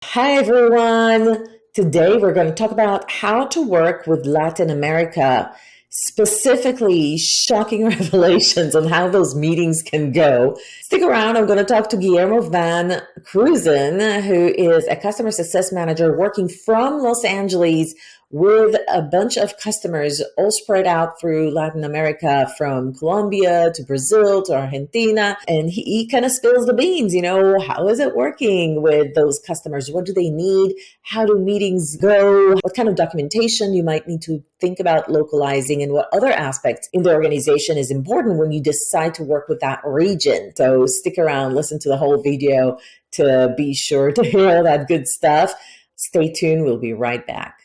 Hi, everyone. Today we're going to talk about how to work with Latin America, specifically shocking revelations on how those meetings can go. Stick around. I'm going to talk to Guillermo van Cruysen, who is a customer success manager working from Los Angeles with a bunch of customers all spread out through Latin America, from Colombia to Brazil to Argentina. And he kind of spills the beans. How is it working with those customers? What do they need? How do meetings go? What kind of documentation you might need to think about localizing, and what other aspects in the organization is important when you decide to work with that region. So stick around, listen to the whole video to be sure to hear all that good stuff. Stay tuned. We'll be right back.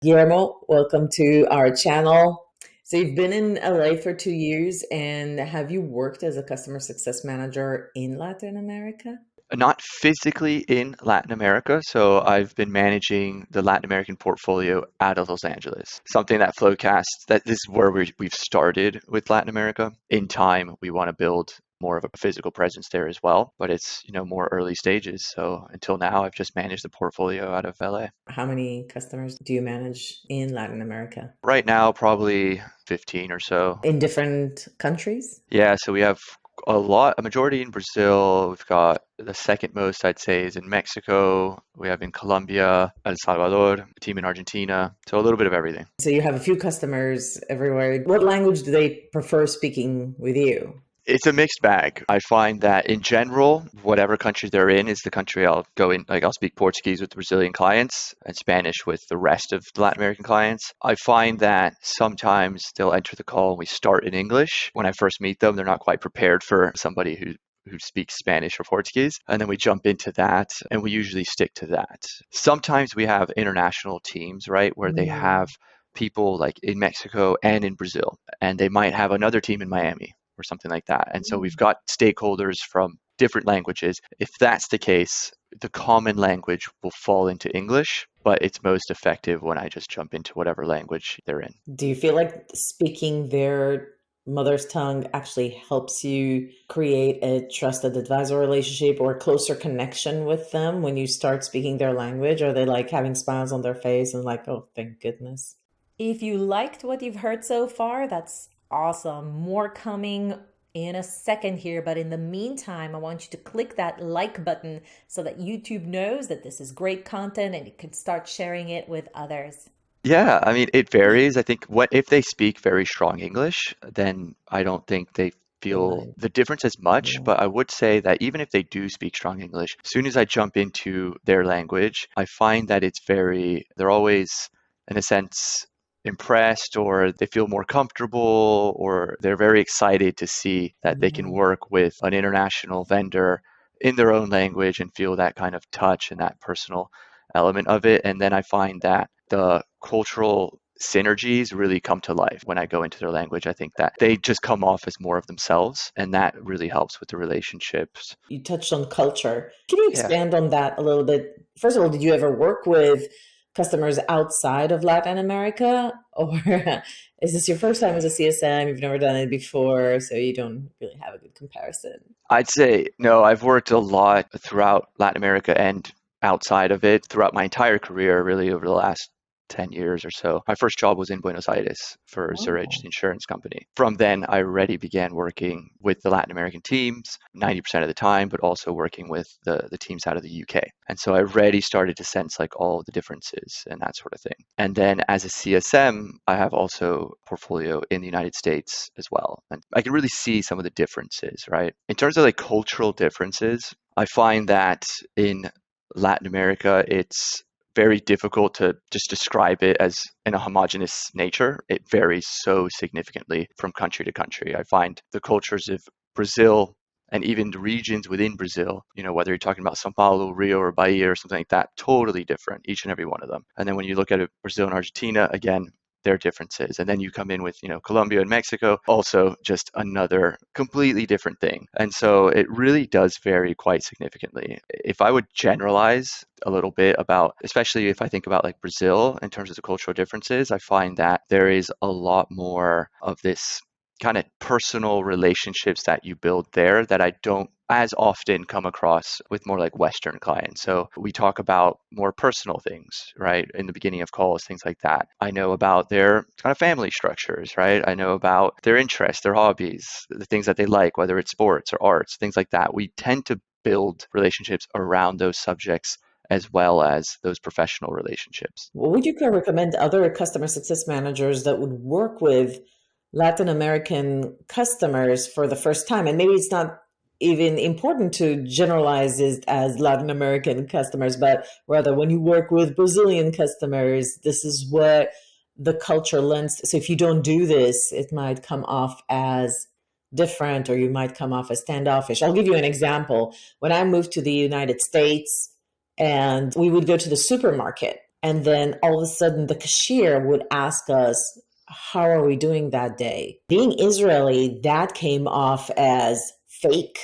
Guillermo, welcome to our channel. So you've been in LA for 2 years, and have you worked as a customer success manager in Latin America? Not physically in Latin America, so I've been managing the Latin American portfolio out of Los Angeles. Something that FloQast, that this is where we've started with Latin America. In time, we want to build more of a physical presence there as well, but it's more early stages. So until now, I've just managed the portfolio out of LA. How many customers do you manage in Latin America? Right now, probably 15 or so. In different countries? Yeah, so we have a majority in Brazil. We've got the second most, I'd say, is in Mexico. We have in Colombia, El Salvador, a team in Argentina. So a little bit of everything. So you have a few customers everywhere. What language do they prefer speaking with you? It's a mixed bag. I find that in general, whatever country they're in is the country I'll go in. Like I'll speak Portuguese with the Brazilian clients and Spanish with the rest of the Latin American clients. I find that sometimes they'll enter the call and we start in English. When I first meet them, they're not quite prepared for somebody who speaks Spanish or Portuguese. And then we jump into that and we usually stick to that. Sometimes we have international teams, right, where they have people like in Mexico and in Brazil, and they might have another team in Miami or something like that. And so we've got stakeholders from different languages. If that's the case, the common language will fall into English, but it's most effective when I just jump into whatever language they're in. Do you feel like speaking their mother's tongue actually helps you create a trusted advisor relationship or a closer connection with them when you start speaking their language? Are they like having smiles on their face and like, oh, thank goodness? If you liked what you've heard so far, that's awesome. More coming in a second here, but in the meantime, I want you to click that like button so that YouTube knows that this is great content and you can start sharing it with others. Yeah, I mean, it varies. I think what if they speak very strong English, then I don't think they They feel might. the difference as much. Yeah. But I would say that even if they do speak strong English, as soon as I jump into their language, I find that they're always, in a sense, impressed, or they feel more comfortable, or they're very excited to see that they can Mhm. work with an international vendor in their own language and feel that kind of touch and that personal element of it. And then I find that the cultural synergies really come to life when I go into their language. I think that they just come off as more of themselves, and that really helps with the relationships. You touched on culture. Can you Yeah. expand on that a little bit? First of all, did you ever work with customers outside of Latin America? Or is this your first time as a CSM? You've never done it before, so you don't really have a good comparison. I'd say no, I've worked a lot throughout Latin America and outside of it throughout my entire career, really over the last 10 years or so. My first job was in Buenos Aires for Zurich, Oh. the insurance company. From then, I already began working with the Latin American teams 90% of the time, but also working with the teams out of the UK. And so I already started to sense like all the differences and that sort of thing. And then as a CSM, I have also portfolio in the United States as well. And I can really see some of the differences, right? In terms of like cultural differences, I find that in Latin America, it's very difficult to just describe it as in a homogeneous nature. It varies so significantly from country to country. I find the cultures of Brazil and even the regions within Brazil, whether you're talking about Sao Paulo, Rio, or Bahia or something like that, totally different, each and every one of them. And then when you look at it, Brazil and Argentina, again, their differences. And then you come in with, Colombia and Mexico, also just another completely different thing. And so it really does vary quite significantly. If I would generalize a little bit about, especially if I think about like Brazil in terms of the cultural differences, I find that there is a lot more of this kind of personal relationships that you build there that I don't as often come across with more like Western clients. So we talk about more personal things, right? In the beginning of calls, things like that. I know about their kind of family structures, right? I know about their interests, their hobbies, the things that they like, whether it's sports or arts, things like that. We tend to build relationships around those subjects as well as those professional relationships. What would you recommend other customer success managers that would work with Latin American customers for the first time? And maybe it's not even important to generalize it as Latin American customers, but rather when you work with Brazilian customers, this is what the culture lends. So if you don't do this, it might come off as different or you might come off as standoffish. I'll give you an example. When I moved to the United States and we would go to the supermarket, and then all of a sudden the cashier would ask us, how are we doing that day? Being Israeli, that came off as fake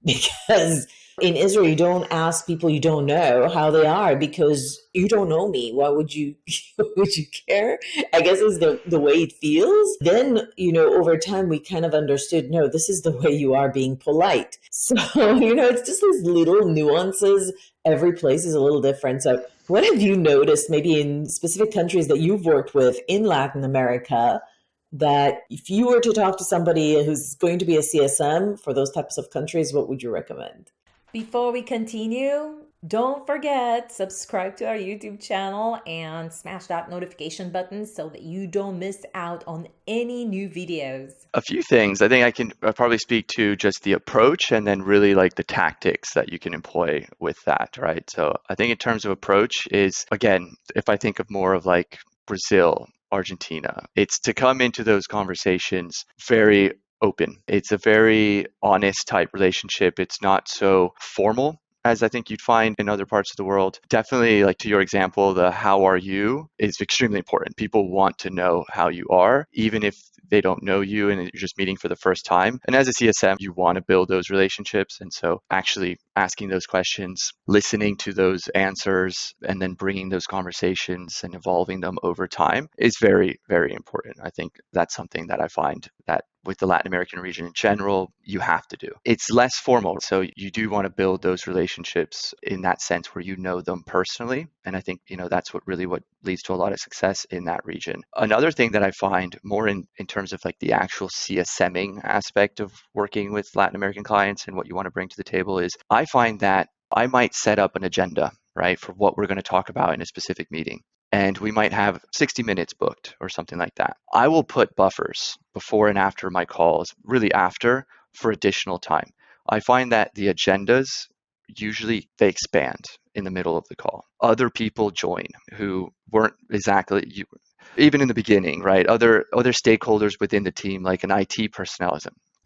because in Israel, you don't ask people you don't know how they are because you don't know me. Why would you would you care? I guess it's the way it feels. Then, over time we kind of understood, no, this is the way you are being polite. So, it's just these little nuances. Every place is a little different. So what have you noticed maybe in specific countries that you've worked with in Latin America that if you were to talk to somebody who's going to be a CSM for those types of countries, what would you recommend? Before we continue, don't forget, subscribe to our YouTube channel and smash that notification button so that you don't miss out on any new videos. A few things. I think I'll probably speak to just the approach and then really like the tactics that you can employ with that, right? So I think in terms of approach is, again, if I think of more of like Brazil, Argentina, it's to come into those conversations very open. It's a very honest type relationship. It's not so formal as I think you'd find in other parts of the world. Definitely, like to your example, the how are you is extremely important. People want to know how you are, even if they don't know you and you're just meeting for the first time. And as a CSM, you want to build those relationships. And so actually asking those questions, listening to those answers, and then bringing those conversations and evolving them over time is very, very important. I think that's something that I find that with the Latin American region in general, you have to do. It's less formal. So you do want to build those relationships in that sense where you know them personally. And I think, that's what leads to a lot of success in that region. Another thing that I find more in terms of like the actual CSMing aspect of working with Latin American clients and what you want to bring to the table is I find that I might set up an agenda, right, for what we're going to talk about in a specific meeting. And we might have 60 minutes booked or something like that. I will put buffers before and after my calls, really after, for additional time. I find that the agendas usually they expand in the middle of the call. Other people join who weren't exactly even in the beginning, right? Other stakeholders within the team, like an IT personnel,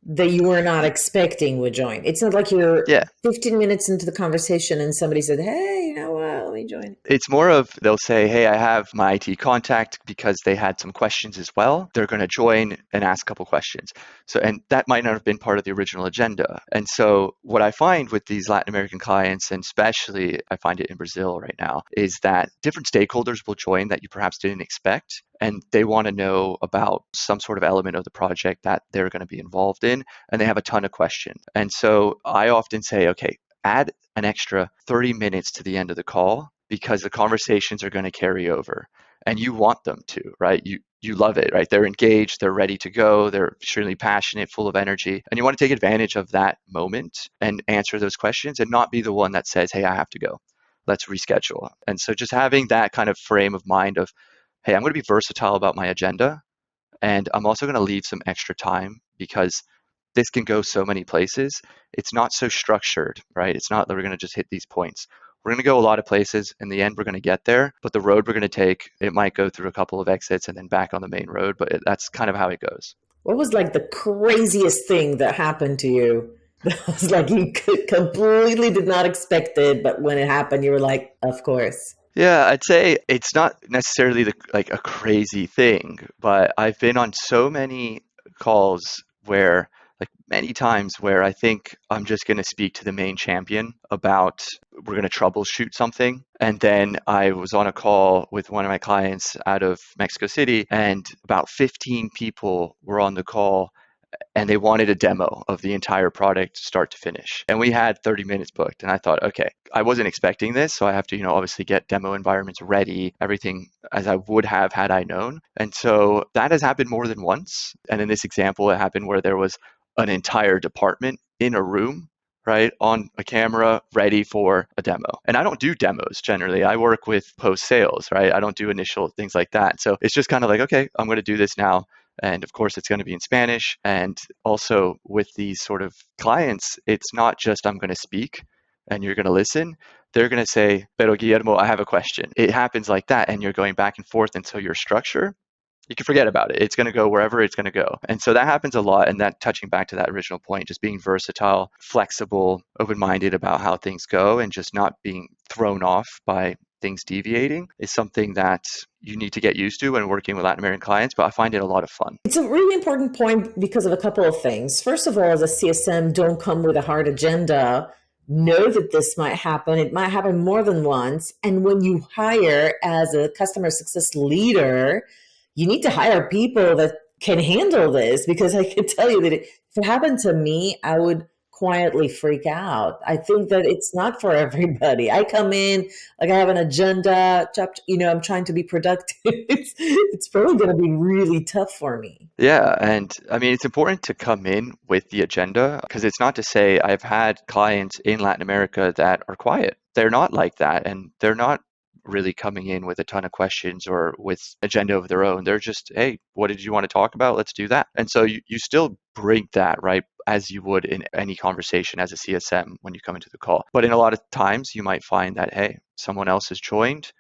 That you were not expecting would join. It's not like you're yeah. 15 minutes into the conversation and somebody said, hey, let me join. It's more of they'll say, hey, I have my IT contact because they had some questions as well. They're going to join and ask a couple questions. So, and that might not have been part of the original agenda. And so what I find with these Latin American clients, and especially I find it in Brazil right now, is that different stakeholders will join that you perhaps didn't expect. And they want to know about some sort of element of the project that they're going to be involved in. And they have a ton of questions. And so I often say, okay, add an extra 30 minutes to the end of the call because the conversations are going to carry over and you want them to, right? You love it, right? They're engaged, they're ready to go, they're extremely passionate, full of energy. And you want to take advantage of that moment and answer those questions and not be the one that says, hey, I have to go. Let's reschedule. And so just having that kind of frame of mind of, hey, I'm going to be versatile about my agenda. And I'm also going to leave some extra time because this can go so many places. It's not so structured, right? It's not that we're going to just hit these points. We're going to go a lot of places. In the end, we're going to get there. But the road we're going to take, it might go through a couple of exits and then back on the main road. But that's kind of how it goes. What was like the craziest thing that happened to you? That was like you completely did not expect it, but when it happened, you were like, of course. Yeah, I'd say it's not necessarily like a crazy thing, but I've been on so many calls where, like many times where I think I'm just going to speak to the main champion about we're going to troubleshoot something. And then I was on a call with one of my clients out of Mexico City, and about 15 people were on the call and they wanted a demo of the entire product start to finish. And we had 30 minutes booked. And I thought, okay, I wasn't expecting this. So I have to, obviously get demo environments ready, everything as I would have had I known. And so that has happened more than once. And in this example, it happened where there was an entire department in a room, right, on a camera ready for a demo. And I don't do demos generally. I work with post sales, right? I don't do initial things like that. So it's just kind of like, okay, I'm going to do this now. And of course, it's going to be in Spanish. And also with these sort of clients, it's not just I'm going to speak and you're going to listen. They're going to say, Pero Guillermo, I have a question. It happens like that. And you're going back and forth until your structure, you can forget about it. It's going to go wherever it's going to go. And so that happens a lot. And that touching back to that original point, just being versatile, flexible, open-minded about how things go and just not being thrown off by things deviating is something that you need to get used to when working with Latin American clients, but I find it a lot of fun. It's a really important point because of a couple of things. First of all, as a CSM, don't come with a hard agenda. Know that this might happen. It might happen more than once. And when you hire as a customer success leader, you need to hire people that can handle this, because I can tell you that if it happened to me, I would quietly freak out. I think that it's not for everybody. I come in like I have an agenda, I'm trying to be productive. It's probably going to be really tough for me. Yeah, and I mean, it's important to come in with the agenda because it's not to say I've had clients in Latin America that are quiet. They're not like that, and they're not really coming in with a ton of questions or with agenda of their own. They're just, hey, what did you want to talk about? Let's do that. And so you still bring that, right, as you would in any conversation as a CSM when you come into the call. But in a lot of times, you might find that, hey, someone else has joined,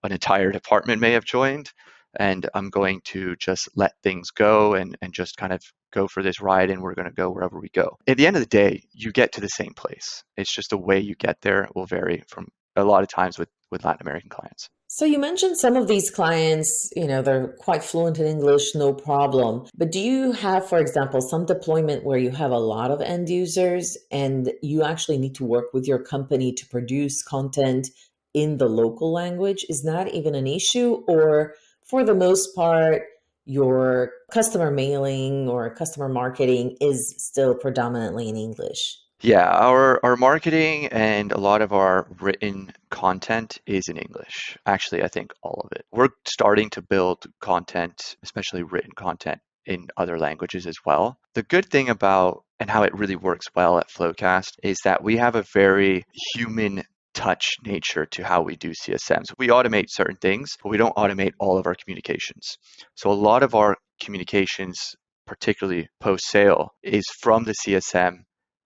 an entire department may have joined, and I'm going to just let things go and just kind of go for this ride, and we're going to go wherever we go. At the end of the day, you get to the same place. It's just the way you get there will vary from a lot of times with Latin American clients. So you mentioned some of these clients, they're quite fluent in English, no problem. But do you have, for example, some deployment where you have a lot of end users and you actually need to work with your company to produce content in the local language? Is that even an issue? Or for the most part, your customer mailing or customer marketing is still predominantly in English? Yeah, our marketing and a lot of our written content is in English. Actually, I think all of it. We're starting to build content, especially written content, in other languages as well. The good thing about and how it really works well at FloQast is that we have a very human touch nature to how we do CSMs. We automate certain things, but we don't automate all of our communications. So a lot of our communications, particularly post-sale, is from the CSM,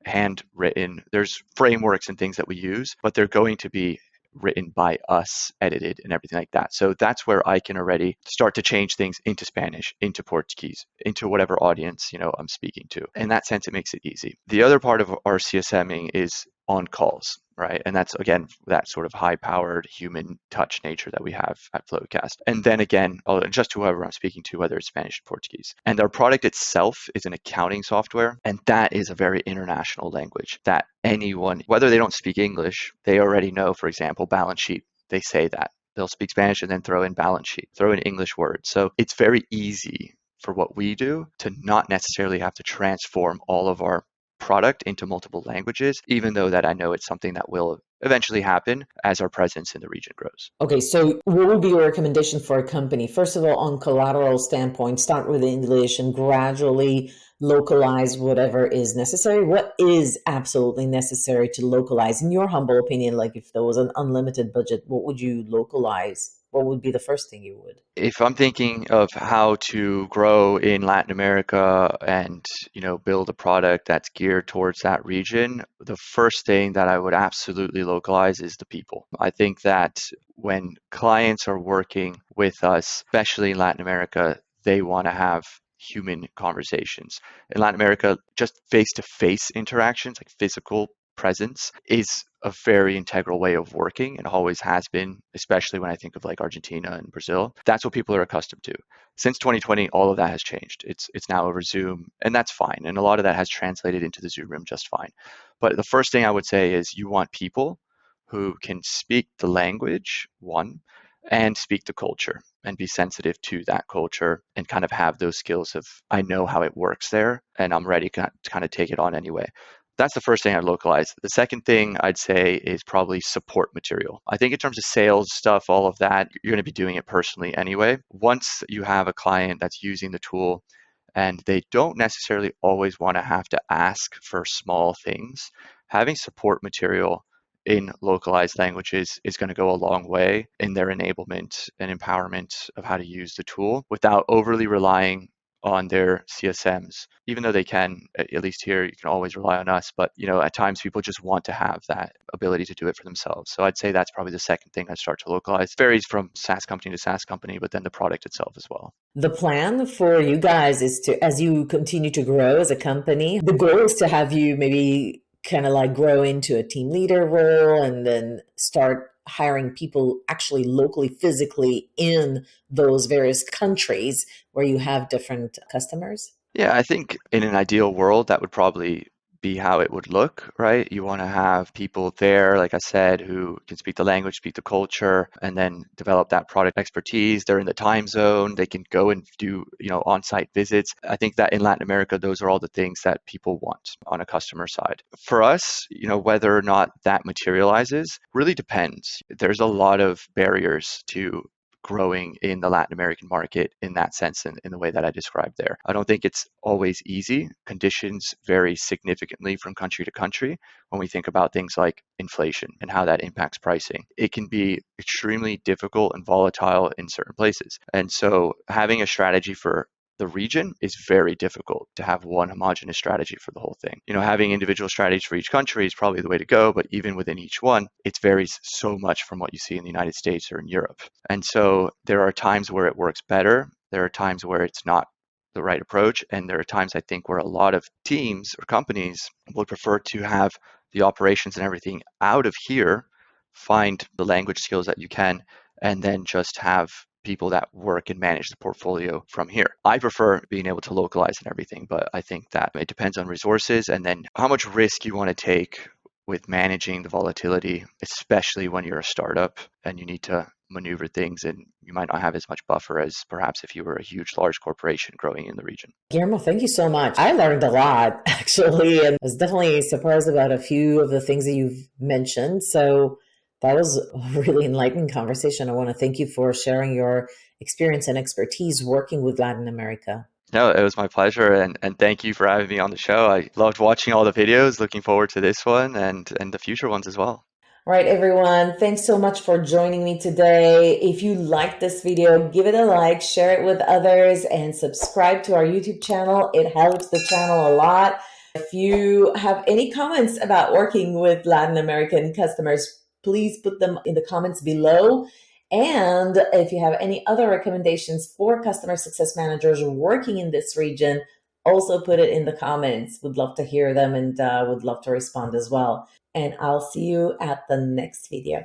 handwritten. There's frameworks and things that we use, but they're going to be written by us, edited, and everything like that. So that's where I can already start to change things into Spanish, into Portuguese, into whatever audience I'm speaking to. In that sense, it makes it easy. The other part of our CSMing is on calls, right? And that's, again, that sort of high-powered human touch nature that we have at FloQast. And then again, I'll adjust whoever I'm speaking to, whether it's Spanish or Portuguese. And our product itself is an accounting software, and that is a very international language that anyone, whether they don't speak English, they already know, for example, balance sheet. They say that. They'll speak Spanish and then throw in balance sheet, throw in English words. So it's very easy for what we do to not necessarily have to transform all of our product into multiple languages, even though that I know it's something that will eventually happen as our presence in the region grows. Okay, so what would be your recommendation for a company? First of all, on collateral standpoint, start with English and gradually localize whatever is necessary. What is absolutely necessary to localize? In your humble opinion, like if there was an unlimited budget, what would you localize? What would be the first thing you would? If I'm thinking of how to grow in Latin America and, build a product that's geared towards that region, the first thing that I would absolutely localize is the people. I think that when clients are working with us, especially in Latin America, they want to have human conversations. In Latin America, just face-to-face interactions, like physical presence, is a very integral way of working and always has been, especially when I think of like Argentina and Brazil. That's what people are accustomed to. Since 2020, all of that has changed. It's now over Zoom, and that's fine. And a lot of that has translated into the Zoom room just fine. But the first thing I would say is you want people who can speak the language, one, and speak the culture and be sensitive to that culture and kind of have those skills of, I know how it works there and I'm ready to kind of take it on anyway. That's the first thing I'd localize. The second thing I'd say is probably support material. I think in terms of sales stuff, all of that, you're going to be doing it personally anyway. Once you have a client that's using the tool and they don't necessarily always want to have to ask for small things, having support material in localized languages is going to go a long way in their enablement and empowerment of how to use the tool without overly relying on their CSMs. Even though they can, at least here, you can always rely on us. But at times people just want to have that ability to do it for themselves. So I'd say that's probably the second thing I start to localize. It varies from SaaS company to SaaS company, but then the product itself as well. The plan for you guys is to, as you continue to grow as a company, the goal is to have you maybe kind of like grow into a team leader role and then start hiring people actually locally, physically in those various countries where you have different customers? Yeah, I think in an ideal world, that would probably be how it would look, right? You want to have people there, like I said, who can speak the language, speak the culture, and then develop that product expertise. They're in the time zone. They can go and do, on-site visits. I think that in Latin America, those are all the things that people want on a customer side. For us, whether or not that materializes really depends. There's a lot of barriers to growing in the Latin American market in that sense, in the way that I described there. I don't think it's always easy. Conditions vary significantly from country to country when we think about things like inflation and how that impacts pricing. It can be extremely difficult and volatile in certain places. And so having a strategy for the region is very difficult to have one homogeneous strategy for the whole thing. Having individual strategies for each country is probably the way to go, but even within each one, it varies so much from what you see in the United States or in Europe. And so there are times where it works better. There are times where it's not the right approach. And there are times I think where a lot of teams or companies would prefer to have the operations and everything out of here, find the language skills that you can, and then just have people that work and manage the portfolio from here. I prefer being able to localize and everything, but I think that it depends on resources and then how much risk you want to take with managing the volatility, especially when you're a startup and you need to maneuver things and you might not have as much buffer as perhaps if you were a huge, large corporation growing in the region. Guillermo, thank you so much. I learned a lot, actually, and I was definitely surprised about a few of the things that you've mentioned. So that was a really enlightening conversation. I want to thank you for sharing your experience and expertise working with Latin America. No, it was my pleasure, and thank you for having me on the show. I loved watching all the videos, looking forward to this one and the future ones as well. All right, everyone. Thanks so much for joining me today. If you liked this video, give it a like, share it with others, and subscribe to our YouTube channel. It helps the channel a lot. If you have any comments about working with Latin American customers, please put them in the comments below. And if you have any other recommendations for customer success managers working in this region, also put it in the comments. Would love to hear them and would love to respond as well. And I'll see you at the next video.